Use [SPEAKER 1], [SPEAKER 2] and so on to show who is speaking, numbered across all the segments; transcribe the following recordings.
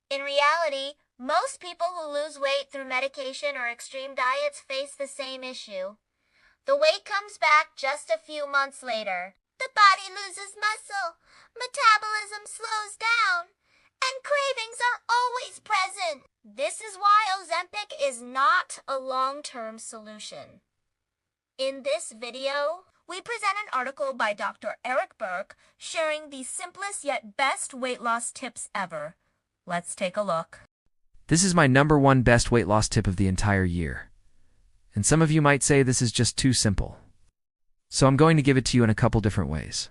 [SPEAKER 1] In reality, most people who lose weight through medication or extreme diets face the same issue. The weight comes back just a few months later. The body loses muscle, metabolism slows down, and cravings are always present. This is why Ozempic is not a long-term solution. In this video, we present an article by Dr. Berg sharing the simplest yet best weight loss tips ever. Let's take a look.
[SPEAKER 2] This is my #1 best weight loss tip of the entire year. And some of you might say this is just too simple. So I'm going to give it to you in a couple different ways.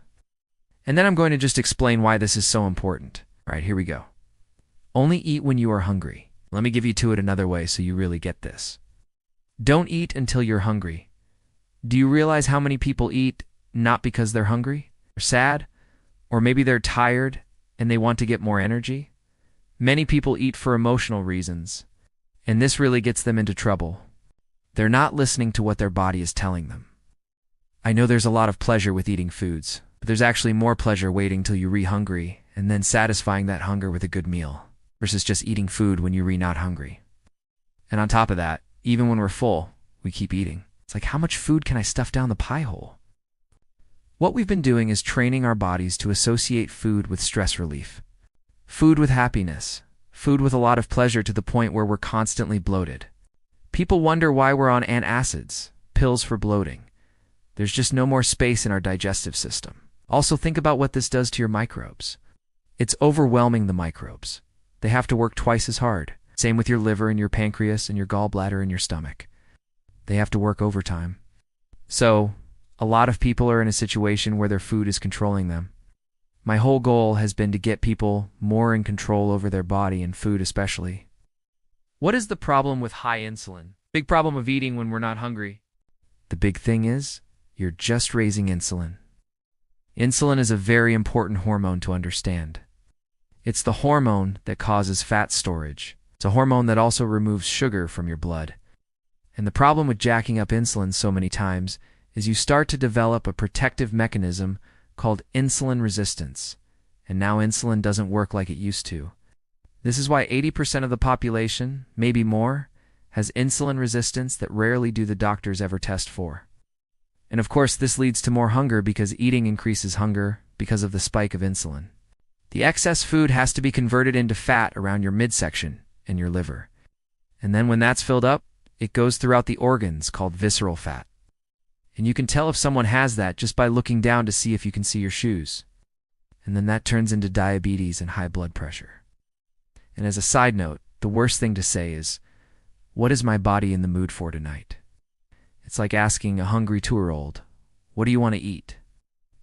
[SPEAKER 2] And then I'm going to just explain why this is so important. All right, here we go. Only eat when you are hungry. Let me give you to it another way so you really get this. Don't eat until you're hungry. Do you realize how many people eat not because they're hungry or sad, or maybe they're tired and they want to get more energy? Many people eat for emotional reasons, and this really gets them into trouble. They're not listening to what their body is telling them. I know there's a lot of pleasure with eating foods, but there's actually more pleasure waiting till you're re-hungry and then satisfying that hunger with a good meal versus just eating food when you're not hungry. And on top of that, even when we're full, we keep eating. It's like, how much food can I stuff down the pie hole? What we've been doing is training our bodies to associate food with stress relief, food with happiness, food with a lot of pleasure to the point where we're constantly bloated. People wonder why we're on antacids, pills for bloating. There's just no more space in our digestive system. Also, think about what this does to your microbes. It's overwhelming the microbes. They have to work twice as hard. Same with your liver and your pancreas and your gallbladder and your stomach. They have to work overtime. So, a lot of people are in a situation where their food is controlling them. My whole goal has been to get people more in control over their body and food especially. What is the problem with high insulin? Big problem of eating when we're not hungry. The big thing is, you're just raising insulin. Insulin is a very important hormone to understand. It's the hormone that causes fat storage. It's a hormone that also removes sugar from your blood. And the problem with jacking up insulin so many times is you start to develop a protective mechanism called insulin resistance. And now insulin doesn't work like it used to. This is why 80% of the population, maybe more, has insulin resistance that rarely do the doctors ever test for. And of course, this leads to more hunger because eating increases hunger because of the spike of insulin. The excess food has to be converted into fat around your midsection and your liver. And then when that's filled up, it goes throughout the organs called visceral fat. And you can tell if someone has that just by looking down to see if you can see your shoes. And then that turns into diabetes and high blood pressure. And as a side note, the worst thing to say is, what is my body in the mood for tonight? It's like asking a hungry 2-year-old, what do you want to eat?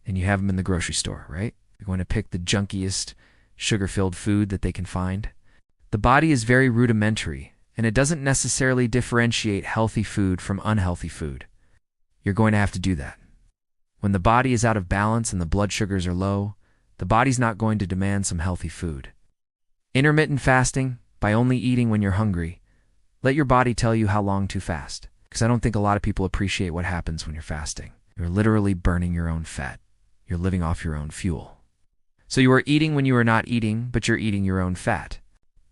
[SPEAKER 2] And you have them in the grocery store, right? They're going to pick the junkiest, sugar-filled food that they can find. The body is very rudimentary, and it doesn't necessarily differentiate healthy food from unhealthy food. You're going to have to do that. When the body is out of balance and the blood sugars are low, the body's not going to demand some healthy food. Intermittent fasting, by only eating when you're hungry, let your body tell you how long to fast. Because I don't think a lot of people appreciate what happens when you're fasting. You're literally burning your own fat. You're living off your own fuel. So you are eating when you are not eating, but you're eating your own fat.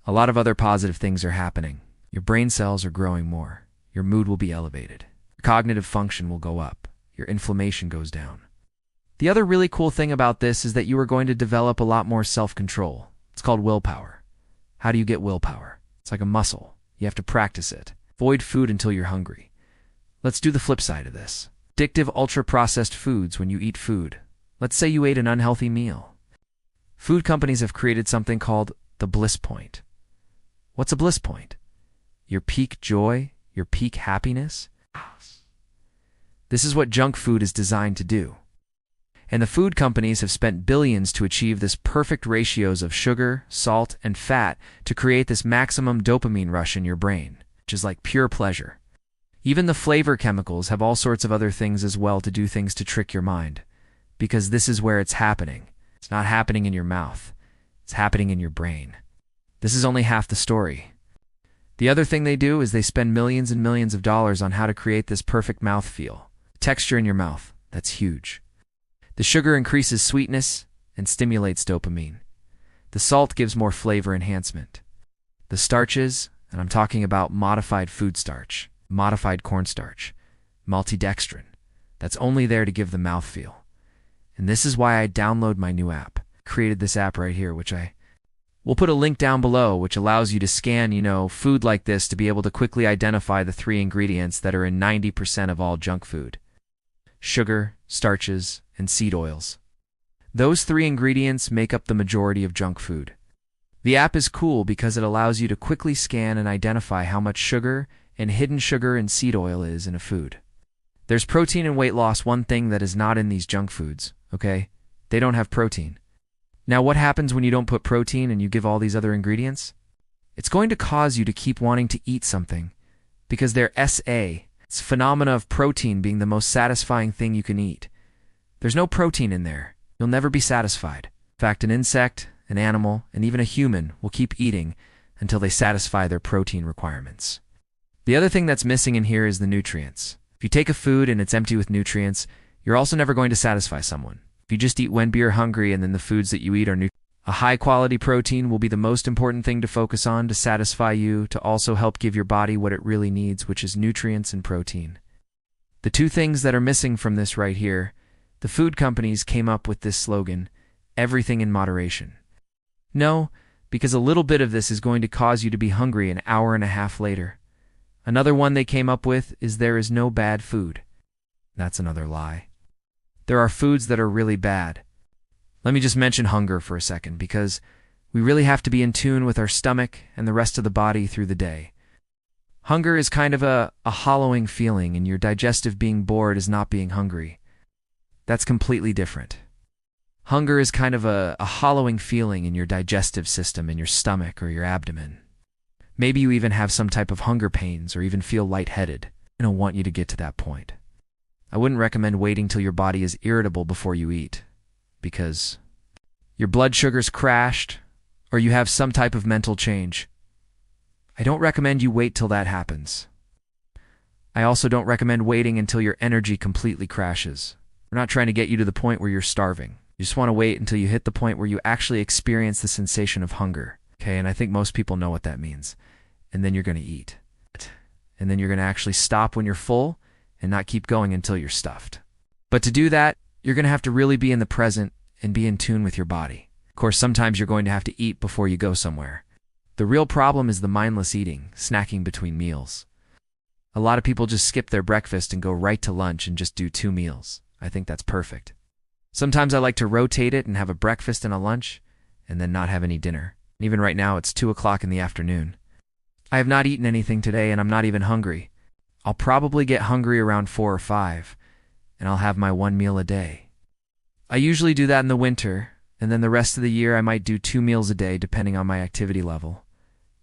[SPEAKER 2] A lot of other positive things are happening. Your brain cells are growing more. Your mood will be elevated. Your cognitive function will go up. Your inflammation goes down. The other really cool thing about this is that you are going to develop a lot more self-control. It's called willpower. How do you get willpower? It's like a muscle. You have to practice it. Avoid food until you're hungry. Let's do the flip side of this. Addictive ultra-processed foods when you eat food. Let's say you ate an unhealthy meal. Food companies have created something called the bliss point. What's a bliss point? Your peak joy, your peak happiness. This is what junk food is designed to do. And the food companies have spent billions to achieve this perfect ratios of sugar, salt, and fat to create this maximum dopamine rush in your brain, which is like pure pleasure. Even the flavor chemicals have all sorts of other things as well to do things to trick your mind, because this is where it's happening. It's not happening in your mouth. It's happening in your brain. This is only half the story. The other thing they do is they spend millions and millions of dollars on how to create this perfect mouthfeel. Texture in your mouth, that's huge. The sugar increases sweetness and stimulates dopamine. The salt gives more flavor enhancement. The starches, and I'm talking about modified food starch, modified cornstarch, maltodextrin, that's only there to give the mouthfeel. And this is why I download my new app. Created this app right here, which we'll put a link down below, which allows you to scan, food like this to be able to quickly identify the 3 ingredients that are in 90% of all junk food: sugar, starches, and seed oils. Those 3 ingredients make up the majority of junk food. The app is cool because it allows you to quickly scan and identify how much sugar and hidden sugar and seed oil is in a food. There's protein and weight loss, one thing that is not in these junk foods, okay? They don't have protein. Now, what happens when you don't put protein and you give all these other ingredients? It's going to cause you to keep wanting to eat something because they're SA. It's phenomena of protein being the most satisfying thing you can eat. There's no protein in there. You'll never be satisfied. In fact, an insect, an animal, and even a human will keep eating until they satisfy their protein requirements. The other thing that's missing in here is the nutrients. If you take a food and it's empty with nutrients, you're also never going to satisfy someone. If you just eat when you're hungry and then the foods that you eat are a high-quality protein will be the most important thing to focus on to satisfy you, to also help give your body what it really needs, which is nutrients and protein. The 2 things that are missing from this right here, the food companies came up with this slogan, everything in moderation. No, because a little bit of this is going to cause you to be hungry an hour and a half later. Another one they came up with is there is no bad food. That's another lie. There are foods that are really bad. Let me just mention hunger for a second, because we really have to be in tune with our stomach and the rest of the body through the day. Hunger is kind of a hollowing feeling, and your digestive being bored is not being hungry. That's completely different. Hunger is kind of a hollowing feeling in your digestive system, in your stomach or your abdomen. Maybe you even have some type of hunger pains or even feel lightheaded. I don't want you to get to that point. I wouldn't recommend waiting till your body is irritable before you eat, because your blood sugar's crashed or you have some type of mental change. I don't recommend you wait till that happens. I also don't recommend waiting until your energy completely crashes. We're not trying to get you to the point where you're starving. You just want to wait until you hit the point where you actually experience the sensation of hunger. Okay, and I think most people know what that means. And then you're going to eat. And then you're going to actually stop when you're full and not keep going until you're stuffed. But to do that, you're going to have to really be in the present and be in tune with your body. Of course, sometimes you're going to have to eat before you go somewhere. The real problem is the mindless eating, snacking between meals. A lot of people just skip their breakfast and go right to lunch and just do 2 meals. I think that's perfect. Sometimes I like to rotate it and have a breakfast and a lunch and then not have any dinner. Even right now, it's 2 o'clock in the afternoon. I have not eaten anything today and I'm not even hungry. I'll probably get hungry around 4 or 5, and I'll have my 1 meal a day. I usually do that in the winter, and then the rest of the year I might do 2 meals a day depending on my activity level,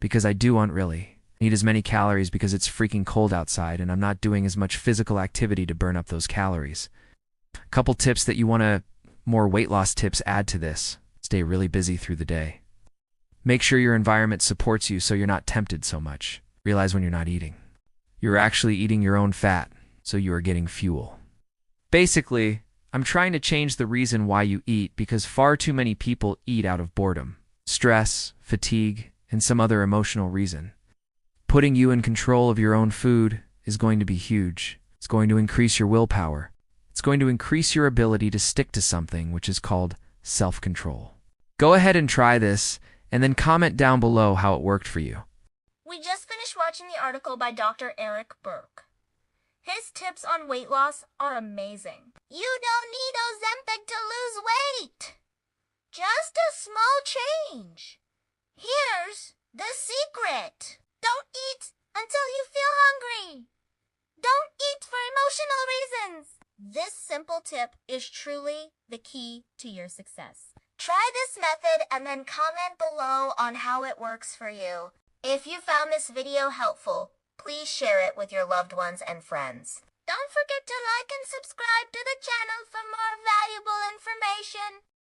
[SPEAKER 2] because I don't really need as many calories because it's freaking cold outside and I'm not doing as much physical activity to burn up those calories. A couple tips that you want to, more weight loss tips, add to this. Stay really busy through the day. Make sure your environment supports you so you're not tempted so much. Realize when you're not eating. You're actually eating your own fat, so you are getting fuel. Basically, I'm trying to change the reason why you eat because far too many people eat out of boredom, stress, fatigue, and some other emotional reason. Putting you in control of your own food is going to be huge. It's going to increase your willpower. It's going to increase your ability to stick to something, which is called self-control. Go ahead and try this, and then comment down below how it worked for you.
[SPEAKER 1] We just finished watching the article by Dr. Berg. His tips on weight loss are amazing. You don't need Ozempic to lose weight. Just a small change. Here's the secret. Don't eat until you feel hungry. Don't eat for emotional reasons. This simple tip is truly the key to your success. Try this method and then comment below on how it works for you. If you found this video helpful, please share it with your loved ones and friends. Don't forget to like and subscribe to the channel for more valuable information.